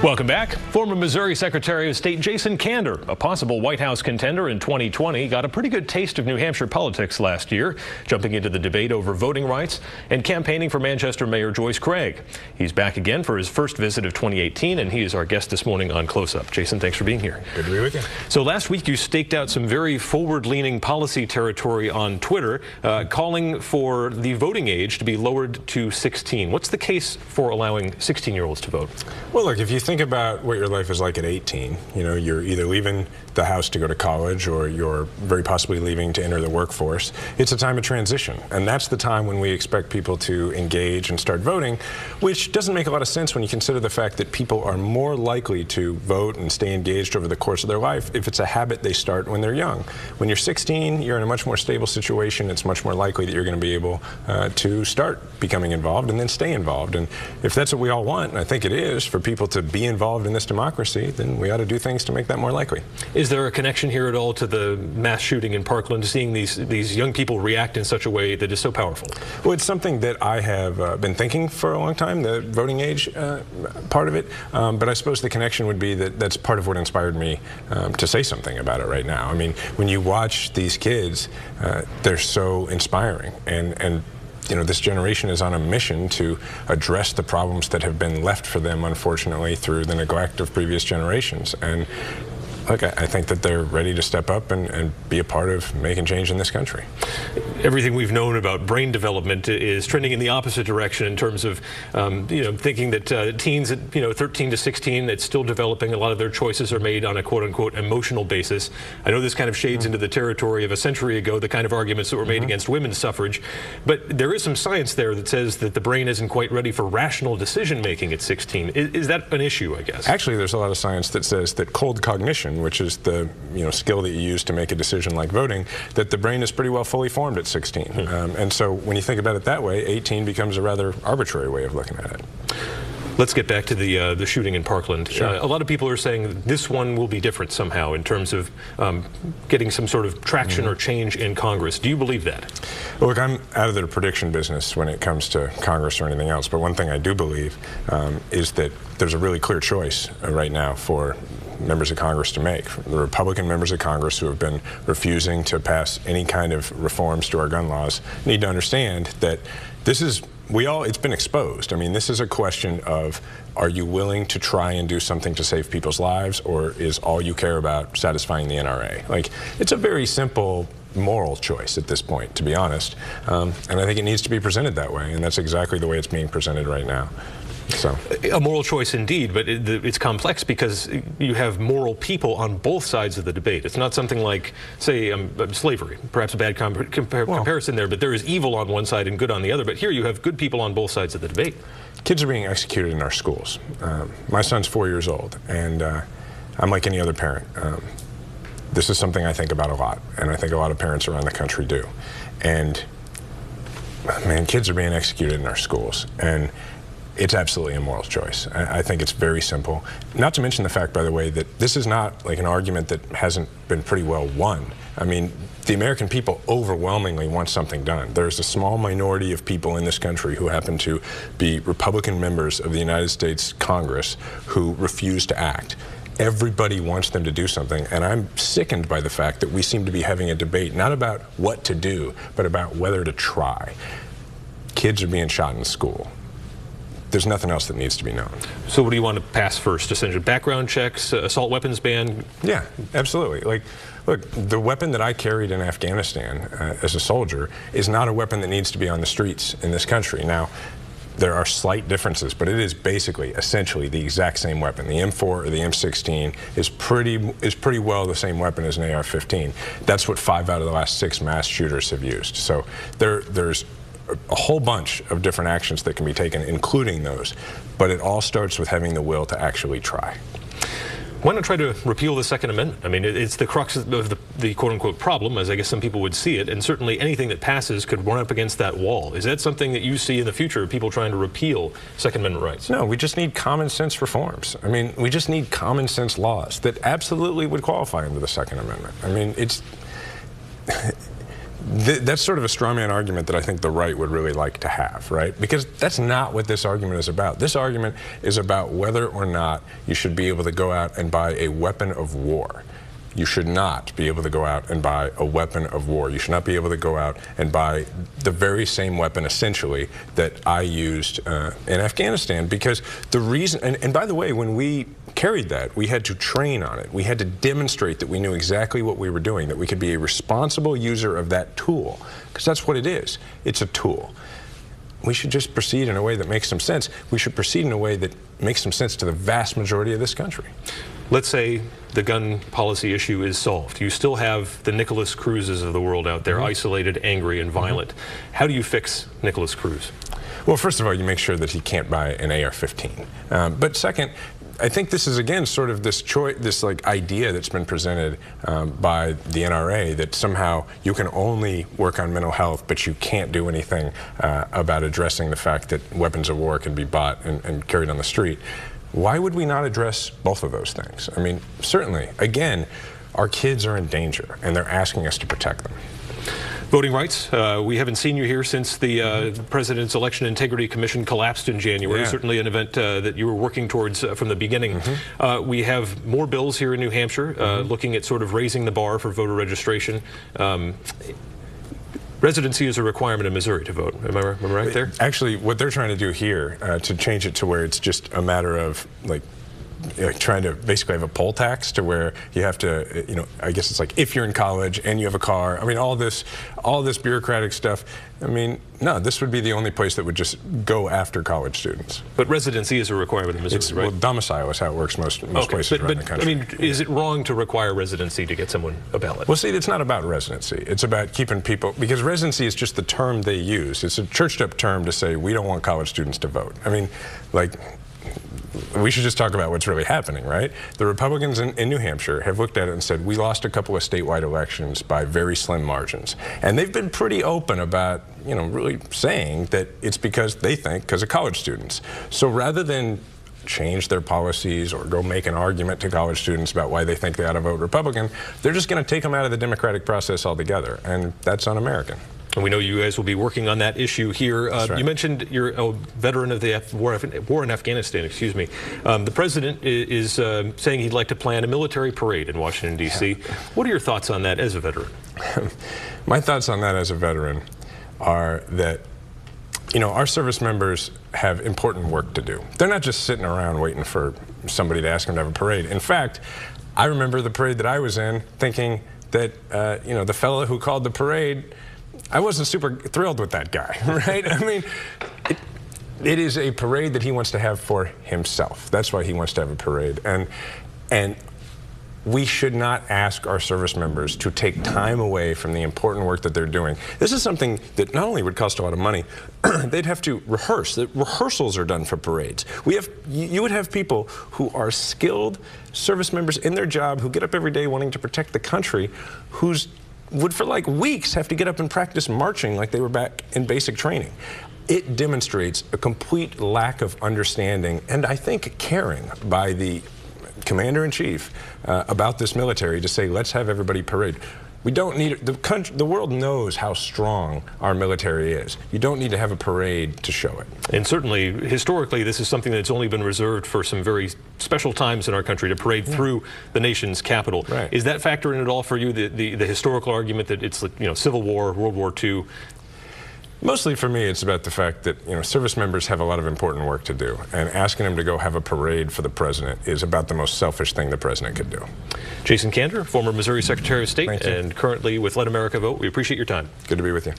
Welcome back. Former Missouri Secretary of State Jason Kander, a possible White House contender in 2020, got a pretty good taste of New Hampshire politics last year, jumping into the debate over voting rights and campaigning for Manchester Mayor Joyce Craig. He's back again for his first visit of 2018, and he is our guest this morning on Close Up. Jason, thanks for being here. Good to be with you. So last week you staked out some very forward-leaning policy territory on Twitter, calling for the voting age to be lowered to 16. What's the case for allowing 16-year-olds to vote? Well, look, if you think about what your life is like at 18, you know, you're either leaving the house to go to college or you're very possibly leaving to enter the workforce. It's a time of transition, and that's the time when we expect people to engage and start voting, which doesn't make a lot of sense when you consider the fact that people are more likely to vote and stay engaged over the course of their life if it's a habit they start when they're young. When you're 16, you're in a much more stable situation. It's much more likely that you're going to be able to start becoming involved and then stay involved. And if that's what we all want, and I think it is, for people to be involved in this democracy, then we ought to do things to make that more likely. Is there a connection here at all to the mass shooting in Parkland, seeing these young people react in such a way that is so powerful? Well, it's something that I have been thinking for a long time, the voting age part of it, but I suppose the connection would be that that's part of what inspired me to say something about it right now. I mean, when you watch these kids, they're so inspiring, and you know, this generation is on a mission to address the problems that have been left for them, unfortunately, through the neglect of previous generations. And look, I think that they're ready to step up and be a part of making change in this country. Everything we've known about brain development is trending in the opposite direction in terms of, you know, thinking that teens at, 13 to 16, it's still developing. A lot of their choices are made on a quote-unquote emotional basis. I know this kind of shades into the territory of a century ago, the kind of arguments that were made against women's suffrage. But there is some science there that says that the brain isn't quite ready for rational decision-making at 16. Is that an issue, I guess? Actually, there's a lot of science that says that cold cognition, which is the skill that you use to make a decision like voting, that the brain is pretty well fully formed at 16. And so when you think about it that way, 18 becomes a rather arbitrary way of looking at it. Let's get back to the shooting in Parkland. Sure. A lot of people are saying that this one will be different somehow in terms of getting some sort of traction or change in Congress. Do you believe that? Well, look, I'm out of the prediction business when it comes to Congress or anything else, but one thing I do believe is that there's a really clear choice right now for members of Congress to make. The Republican members of Congress who have been refusing to pass any kind of reforms to our gun laws need to understand that this is, it's been exposed. I mean, this is a question of, are you willing to try and do something to save people's lives, or is all you care about satisfying the NRA? Like, it's a very simple moral choice at this point, to be honest. And I think it needs to be presented that way, and that's exactly the way it's being presented right now. So. A moral choice indeed, but it's complex because you have moral people on both sides of the debate. It's not something like, say, slavery, perhaps a bad comparison there, but there is evil on one side and good on the other. But here you have good people on both sides of the debate. Kids are being executed in our schools. My son's 4 years old, and I'm like any other parent. This is something I think about a lot, and I think a lot of parents around the country do. And, man, kids are being executed in our schools, and it's absolutely a moral choice. I think it's very simple. Not to mention the fact, by the way, that this is not like an argument that hasn't been pretty well won. I mean, the American people overwhelmingly want something done. There's a small minority of people in this country who happen to be Republican members of the United States Congress who refuse to act. Everybody wants them to do something, and I'm sickened by the fact that we seem to be having a debate not about what to do, but about whether to try. Kids are being shot in school. There's nothing else that needs to be known. So what do you want to pass first, essentially? Background checks, assault weapons ban? Yeah, absolutely. Like, look, the weapon that I carried in Afghanistan as a soldier is not a weapon that needs to be on the streets in this country. Now, there are slight differences, but it is basically, essentially, the exact same weapon. The M4 or the M16 is pretty well the same weapon as an AR-15. That's what 5 out of the last 6 mass shooters have used. So there's a whole bunch of different actions that can be taken, including those. But it all starts with having the will to actually try. Why not try to repeal the Second Amendment? I mean, it's the crux of the quote-unquote problem, as I guess some people would see it, and certainly anything that passes could run up against that wall. Is that something that you see in the future, people trying to repeal Second Amendment rights? No, we just need common sense reforms. I mean, we just need common sense laws that absolutely would qualify under the Second Amendment. I mean, That's sort of a straw man argument that I think the right would really like to have, right? Because that's not what this argument is about. This argument is about whether or not you should be able to go out and buy a weapon of war. You should not be able to go out and buy a weapon of war. You should not be able to go out and buy the very same weapon, essentially, that I used in Afghanistan. Because the reason, and by the way, when we carried that, we had to train on it. We had to demonstrate that we knew exactly what we were doing, that we could be a responsible user of that tool. Because that's what it is. It's a tool. We should just proceed in a way that makes some sense. We should proceed in a way that makes some sense to the vast majority of this country. Let's say the gun policy issue is solved. You still have the Nicholas Cruzes of the world out there, isolated, angry, and violent. How do you fix Nicholas Cruz? Well, first of all, you make sure that he can't buy an AR-15. But second, I think this is, again, sort of this idea that's been presented by the NRA that somehow you can only work on mental health, but you can't do anything about addressing the fact that weapons of war can be bought and carried on the street. Why would we not address both of those things? I mean, certainly, again, our kids are in danger, and they're asking us to protect them. Voting rights. We haven't seen you here since the President's Election Integrity Commission collapsed in January. Yeah. Certainly an event that you were working towards from the beginning. We have more bills here in New Hampshire looking at sort of raising the bar for voter registration. Residency is a requirement in Missouri to vote. Am I right there? Actually, what they're trying to do here to change it to where it's just a matter of trying to basically have a poll tax to where you have to, I guess it's like if you're in college and you have a car. I mean, all this bureaucratic stuff. I mean, no, this would be the only place that would just go after college students. But residency is a requirement in Missouri, right? Well, domicile is how it works most places around the country. I mean, is it wrong to require residency to get someone a ballot? Well, see, it's not about residency. It's about keeping people, because residency is just the term they use. It's a churched up term to say we don't want college students to vote. I mean, we should just talk about what's really happening, right? The Republicans in New Hampshire have looked at it and said, we lost a couple of statewide elections by very slim margins. And they've been pretty open about, really saying that it's because they think, because of college students. So rather than change their policies or go make an argument to college students about why they think they ought to vote Republican, they're just going to take them out of the democratic process altogether. And that's un-American. And we know you guys will be working on that issue here. Right. You mentioned you're a veteran of the war in Afghanistan, excuse me. The president is saying he'd like to plan a military parade in Washington, D.C. Yeah. What are your thoughts on that as a veteran? My thoughts on that as a veteran are that, our service members have important work to do. They're not just sitting around waiting for somebody to ask them to have a parade. In fact, I remember the parade that I was in thinking that, the fellow who called the parade, I wasn't super thrilled with that guy, right? I mean, it is a parade that he wants to have for himself. That's why he wants to have a parade. And we should not ask our service members to take time away from the important work that they're doing. This is something that not only would cost a lot of money, they'd have to rehearse. The rehearsals are done for parades. You would have people who are skilled service members in their job who get up every day wanting to protect the country, would for weeks have to get up and practice marching like they were back in basic training. It demonstrates a complete lack of understanding and I think caring by the commander-in-chief about this military to say, let's have everybody parade. We don't need the world knows how strong our military is. You don't need to have a parade to show it. And certainly, historically, this is something that's only been reserved for some very special times in our country to parade through the nation's capital. Right. Is that factor in at all for you? The historical argument that it's Civil War, World War II. Mostly for me, it's about the fact that service members have a lot of important work to do, and asking them to go have a parade for the president is about the most selfish thing the president could do. Jason Kander, former Missouri Secretary of State, Thank you. and currently with Let America Vote. We appreciate your time. Good to be with you.